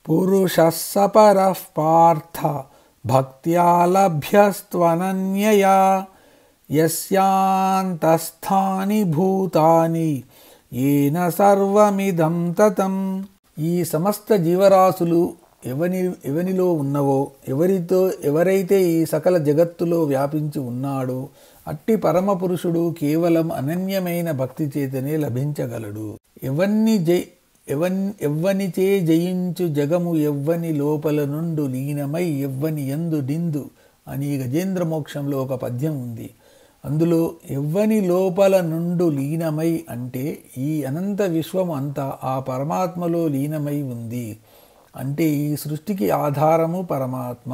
పురుషः సపరః పార్థ భక్త్యా లభ్యస్త్వనన్యయా యస్యాంతస్థాని భూతాని ఏన సర్వమిదం తతం. ఈ సమస్త జీవరాశులు ఎవనిలో ఉన్నవో, ఎవరైతే ఈ సకల జగత్తులో వ్యాపించి ఉన్నాడో అట్టి పరమపురుషుడు కేవలం అనన్యమైన భక్తి చేతనే లభించగలడు. ఎవ్వనిచే జయించు జగము ఎవ్వని లోపల నుండు లీనమై ఎవ్వని యందు నిందు అని గజేంద్ర మోక్షంలో ఒక పద్యం ఉంది. అందులో ఎవ్వని లోపల నుండు లీనమై అంటే ఈ అనంత విశ్వం అంతా ఆ పరమాత్మలో లీనమై ఉంది. అంటే ఈ సృష్టికి ఆధారము పరమాత్మ.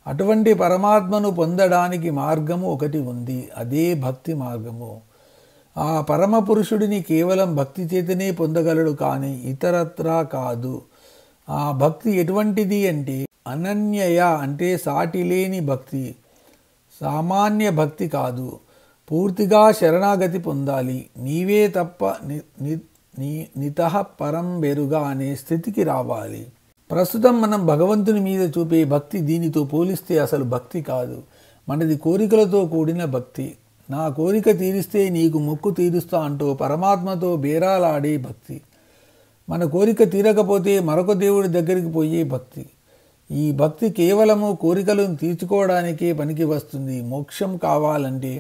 అటువంటి పరమాత్మను పొందడానికి మార్గము ఒకటి ఉంది, అదే భక్తి మార్గము. ఆ పరమపురుషుడిని కేవలం భక్తి చేతనే పొందగలడు, కానీ ఇతరత్రా కాదు. ఆ భక్తి ఎటువంటిది అంటే అనన్యయ అంటే సాటి లేని భక్తి, సామాన్య భక్తి కాదు. పూర్తిగా శరణాగతి పొందాలి. నీవే తప్ప నితః పరం బెరుగా అనే స్థితికి రావాలి. ప్రస్తుతం మనం భగవంతుని మీద చూపే భక్తి దీనితో పోలిస్తే అసలు భక్తి కాదు. మనది కోరికలతో కూడిన భక్తి. నా కోరిక తీరిస్తే నీకు మొక్కు తీరుస్తా అంటూ పరమాత్మతో బేరాలాడే భక్తి. మన కోరిక తీరకపోతే మరొక దేవుడి దగ్గరికి పోయే భక్తి. ఈ భక్తి కేవలము కోరికలను తీర్చుకోవడానికే పనికి వస్తుంది. మోక్షం కావాలంటే,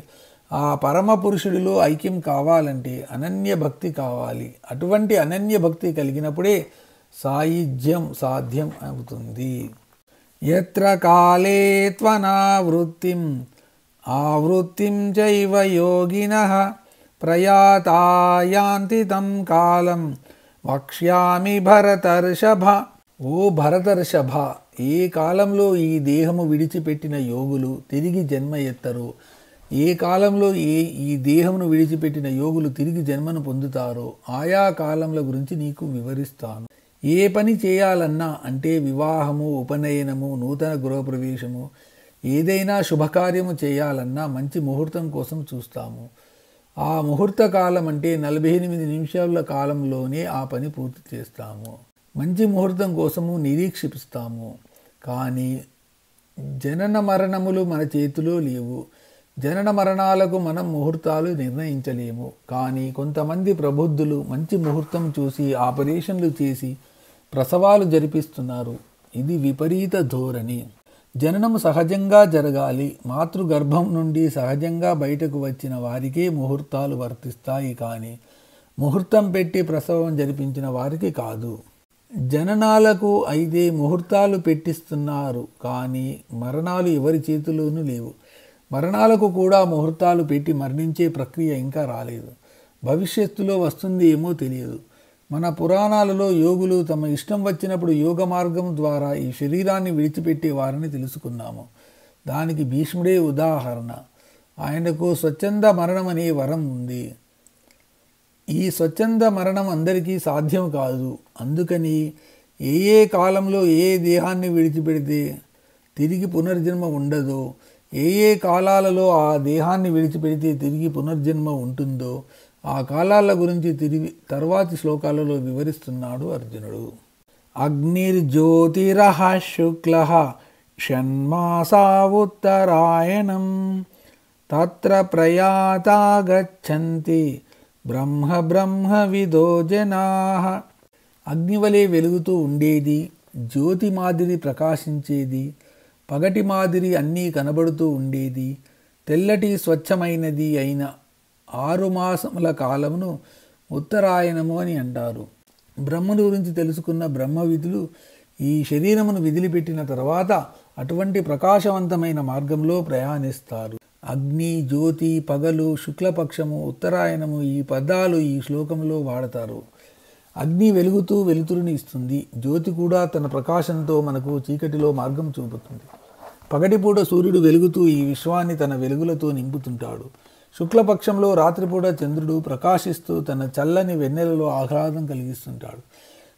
ఆ పరమ పురుషుడిలో ఐక్యం కావాలంటే అనన్య భక్తి కావాలి. అటువంటి అనన్య భక్తి కలిగినప్పుడే సాయుధ్యం సాధ్యం అవుతుంది. యత్ర కాలే త్వనావృత్తిం ఆవృత్తిం చైవ యోగినః ప్రయాతా యాంతి తం కాలం వక్ష్యామి భరతర్షభ. ఓ భరతర్షభ, ఏ కాలంలో ఈ దేహము విడిచిపెట్టిన యోగులు తిరిగి జన్మ ఎత్తరో, ఏ కాలంలో ఈ దేహమును విడిచిపెట్టిన యోగులు తిరిగి జన్మను పొందుతారో ఆయా కాలముల గురించి నీకు వివరిస్తాను. ఏ పని చేయాలన్నా అంటే వివాహము, ఉపనయనము, నూతన గృహప్రవేశము, ఏదైనా శుభకార్యము చేయాలన్నా మంచి ముహూర్తం కోసం చూస్తాము. ఆ ముహూర్త కాలం అంటే 48 నిమిషాల కాలంలోనే ఆ పని పూర్తి చేస్తాము. మంచి ముహూర్తం కోసము నిరీక్షిస్తాము. కానీ జనన మరణములు మన చేతిలో లేవు. జనన మరణాలకు మనం ముహూర్తాలు నిర్ణయించలేము. కానీ కొంతమంది ప్రబుద్ధులు మంచి ముహూర్తం చూసి ఆపరేషన్లు చేసి ప్రసవాలు జరిపిస్తున్నారు. ఇది విపరీత ధోరణి. జననము సహజంగా జరగాలి. మాతృగర్భం నుండి సహజంగా బయటకు వచ్చిన వారికే ముహూర్తాలు వర్తిస్తాయి, కానీ ముహూర్తం పెట్టి ప్రసవం జరిపించిన వారికి కాదు. జననాలకు అయితే ముహూర్తాలు పెట్టిస్తున్నారు, కానీ మరణాలు ఎవరి చేతిలోనూ లేవు. మరణాలకు కూడా ముహూర్తాలు పెట్టి మరణించే ప్రక్రియ ఇంకా రాలేదు. భవిష్యత్తులో వస్తుంది ఏమో తెలియదు. మన పురాణాలలో యోగులు తమ ఇష్టం వచ్చినప్పుడు యోగ మార్గం ద్వారా ఈ శరీరాన్ని విడిచిపెట్టే వారిని తెలుసుకున్నాము. దానికి భీష్ముడే ఉదాహరణ. ఆయనకు స్వచ్ఛంద మరణం అనే వరం ఉంది. ఈ స్వచ్ఛంద మరణం అందరికీ సాధ్యం కాదు. అందుకని ఏ కాలంలో ఏ దేహాన్ని విడిచిపెడితే తిరిగి పునర్జన్మ ఉండదో, ఏ కాలాలలో ఆ దేహాన్ని విడిచిపెడితే తిరిగి పునర్జన్మ ఉంటుందో ఆ కాలాల గురించి తర్వాతి శ్లోకాలలో వివరిస్తున్నాడు అర్జునుడు. అగ్నిర్జ్యోతిరః శుక్లః షణ్మాసా ఉత్తరాయణం తత్ర ప్రయాతా గచ్చంతి బ్రహ్మ విదో జనాః. అగ్నివలే వెలుగుతూ ఉండేది, జ్యోతి మాదిరి ప్రకాశించేది, పగటి మాదిరి అన్నీ కనబడుతూ ఉండేది, తెల్లటి స్వచ్ఛమైనది అయిన 6 మాసముల కాలమును ఉత్తరాయణము అని అంటారు. బ్రహ్మను గురించి తెలుసుకున్న బ్రహ్మవిధులు ఈ శరీరమును విదిలిపెట్టిన తర్వాత అటువంటి ప్రకాశవంతమైన మార్గంలో ప్రయాణిస్తారు. అగ్ని, జ్యోతి, పగలు, శుక్లపక్షము, ఉత్తరాయణము ఈ పదాలు ఈ శ్లోకంలో వాడతారు. అగ్ని వెలుగుతూ వెలుతురుని ఇస్తుంది. జ్యోతి కూడా తన ప్రకాశంతో మనకు చీకటిలో మార్గం చూపుతుంది. పగటిపూట సూర్యుడు వెలుగుతూ ఈ విశ్వాన్ని తన వెలుగులతో నింపుతుంటాడు. శుక్లపక్షంలో రాత్రిపూట చంద్రుడు ప్రకాశిస్తూ తన చల్లని వెన్నెలలో ఆహ్లాదం కలిగిస్తుంటాడు.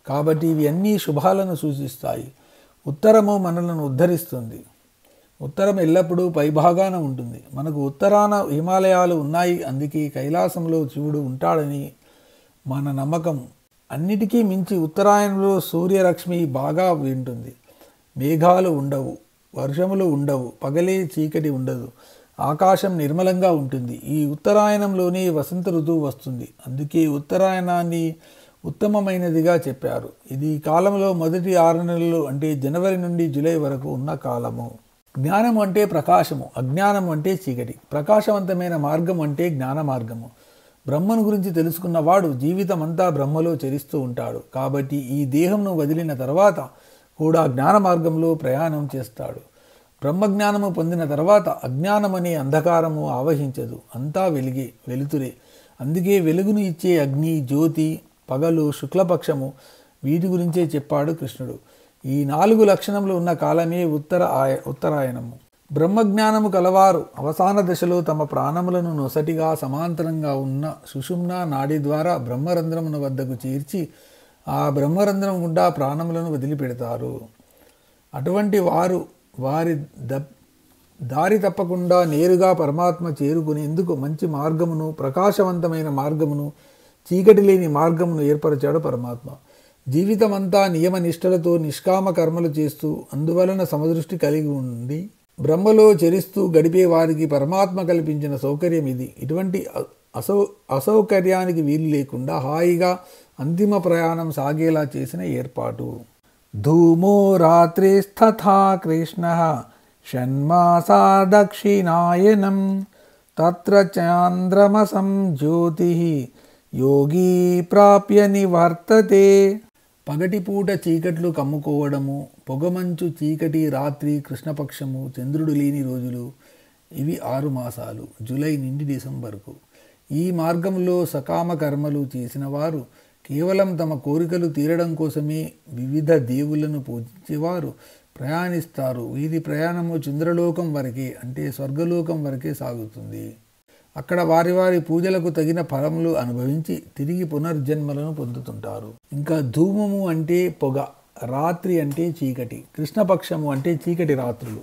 కాబట్టి ఇవి అన్నీ శుభాలను సూచిస్తాయి. ఉత్తరము మనలను ఉద్ధరిస్తుంది. ఉత్తరం ఎల్లప్పుడూ పైభాగాన ఉంటుంది. మనకు ఉత్తరాన హిమాలయాలు ఉన్నాయి. అందుకే కైలాసంలో శివుడు ఉంటాడని మన నమ్మకం. అన్నిటికీ మించి ఉత్తరాయణంలో సూర్యరశ్మి బాగా ఉంటుంది. మేఘాలు ఉండవు, వర్షములు ఉండవు, పగలే చీకటి ఉండదు, ఆకాశం నిర్మలంగా ఉంటుంది. ఈ ఉత్తరాయణంలోనే వసంత ఋతువు వస్తుంది. అందుకే ఉత్తరాయణాన్ని ఉత్తమమైనదిగా చెప్పారు. ఇది కాలంలో మొదటి 6 నెలలు అంటే జనవరి నుండి జూలై వరకు ఉన్న కాలము. జ్ఞానం అంటే ప్రకాశము, అజ్ఞానం అంటే చీకటి. ప్రకాశవంతమైన మార్గం అంటే జ్ఞాన మార్గము. బ్రహ్మను గురించి తెలుసుకున్నవాడు జీవితమంతా బ్రహ్మలో చరిస్తూ ఉంటాడు. కాబట్టి ఈ దేహంను వదిలిన తర్వాత కూడా జ్ఞాన మార్గంలో ప్రయాణం చేస్తాడు. బ్రహ్మజ్ఞానము పొందిన తర్వాత అజ్ఞానమనే అంధకారము ఆవహించదు. అంతా వెలిగే, వెలుతురే. అందుకే వెలుగును ఇచ్చే అగ్ని, జ్యోతి, పగలు, శుక్లపక్షము వీటి గురించే చెప్పాడు కృష్ణుడు. ఈ 4 లక్షణములు ఉన్న కాలమే ఉత్తరాయణము. బ్రహ్మజ్ఞానము కలవారు అవసాన దశలో తమ ప్రాణములను నొసటిగా సమాంతరంగా ఉన్న సుషుమ్న నాడి ద్వారా బ్రహ్మరంధ్రమున వద్దకు చేర్చి ఆ బ్రహ్మరంధ్రం గుండా ప్రాణములను వదిలిపెడతారు. అటువంటి వారు వారి దారి తప్పకుండా నేరుగా పరమాత్మ చేరుకునేందుకు మంచి మార్గమును, ప్రకాశవంతమైన మార్గమును, చీకటి లేని మార్గమును ఏర్పరిచాడు పరమాత్మ. జీవితమంతా నియమనిష్టలతో నిష్కామ కర్మలు చేస్తూ అందువలన సమదృష్టి కలిగి ఉండి బ్రహ్మలో చరిస్తూ గడిపే వారికి పరమాత్మ కల్పించిన సౌకర్యం ఇది. ఇటువంటి అసౌకర్యానికి వీలు లేకుండా హాయిగా అంతిమ ప్రయాణం సాగేలా చేసిన ఏర్పాటు. ధూమో రాత్రిస్తథా కృష్ణ షణ్మాసా దక్షిణాయనం తత్ర చాంద్రమసం జ్యోతి యోగీ ప్రాప్య నివర్తతే. పగటిపూట చీకట్లు కమ్ముకోవడము, పొగమంచు, చీకటి, రాత్రి, కృష్ణపక్షము, చంద్రుడు లేని రోజులు, ఇవి 6 మాసాలు, జూలై నుండి డిసెంబర్కు. ఈ మార్గంలో సకామ కర్మలు చేసిన వారు కేవలం తమ కోరికలు తీరడం కోసమే వివిధ దేవుళ్లను పూజించేవారు ప్రయాణిస్తారు. వీరి ప్రయాణము చంద్రలోకం వరకే, అంటే స్వర్గలోకం వరకే సాగుతుంది. అక్కడ వారి వారి పూజలకు తగిన ఫలములు అనుభవించి తిరిగి పునర్జన్మలను పొందుతుంటారు. ఇంకా ధూమము అంటే పొగ, రాత్రి అంటే చీకటి, కృష్ణపక్షము అంటే చీకటి రాత్రులు,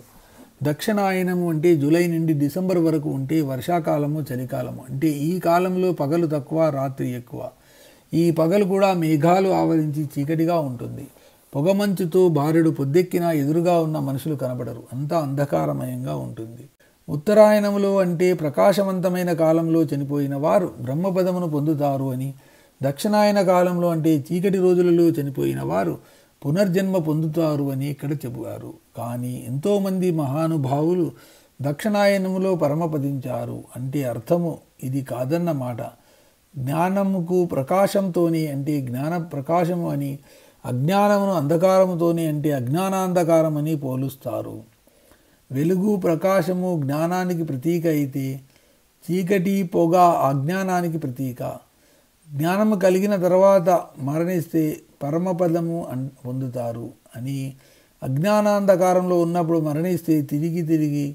దక్షిణాయనము అంటే జూలై నుండి డిసెంబర్ వరకు ఉంటే వర్షాకాలము, చలికాలము. అంటే ఈ కాలంలో పగలు తక్కువ, రాత్రి ఎక్కువ. ఈ పగలు కూడా మేఘాలు ఆవరించి చీకటిగా ఉంటుంది. పొగమంచుతో బారెడు పొద్దెక్కినా ఎదురుగా ఉన్న మనుషులు కనబడరు, అంతా అంధకారమయంగా ఉంటుంది. ఉత్తరాయణములో అంటే ప్రకాశవంతమైన కాలంలో చనిపోయిన వారు బ్రహ్మపదమును పొందుతారు అని, దక్షిణాయన కాలంలో అంటే చీకటి రోజులలో చనిపోయిన వారు పునర్జన్మ పొందుతారు అని ఇక్కడ చెప్పారు. కానీ ఎంతోమంది మహానుభావులు దక్షిణాయనములో పరమపదించారు. అంటే అర్థము ఇది కాదన్నమాట. జ్ఞానముకు ప్రకాశంతోనే అంటే జ్ఞాన ప్రకాశము అని, అజ్ఞానమును అంధకారముతోనే అంటే అజ్ఞానాంధకారం అని పోలుస్తారు. వెలుగు, ప్రకాశము జ్ఞానానికి ప్రతీక అయితే చీకటి, పొగ అజ్ఞానానికి ప్రతీక. జ్ఞానము కలిగిన తర్వాత మరణిస్తే పరమపదము పొందుతారు అని, అజ్ఞానాంధకారంలో ఉన్నప్పుడు మరణిస్తే తిరిగి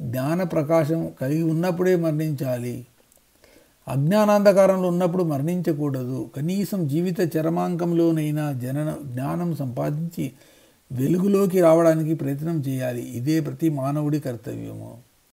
జ్ఞాన ప్రకాశం కలిగి ఉన్నప్పుడే మరణించాలి. అజ్ఞానాంధకారంలో ఉన్నప్పుడు మరణించకూడదు. కనీసం జీవిత చరమాంకంలోనైనా జ్ఞానం సంపాదించి వెలుగులోకి రావడానికి ప్రయత్నం చేయాలి. ఇదే ప్రతి మానవుడి కర్తవ్యము.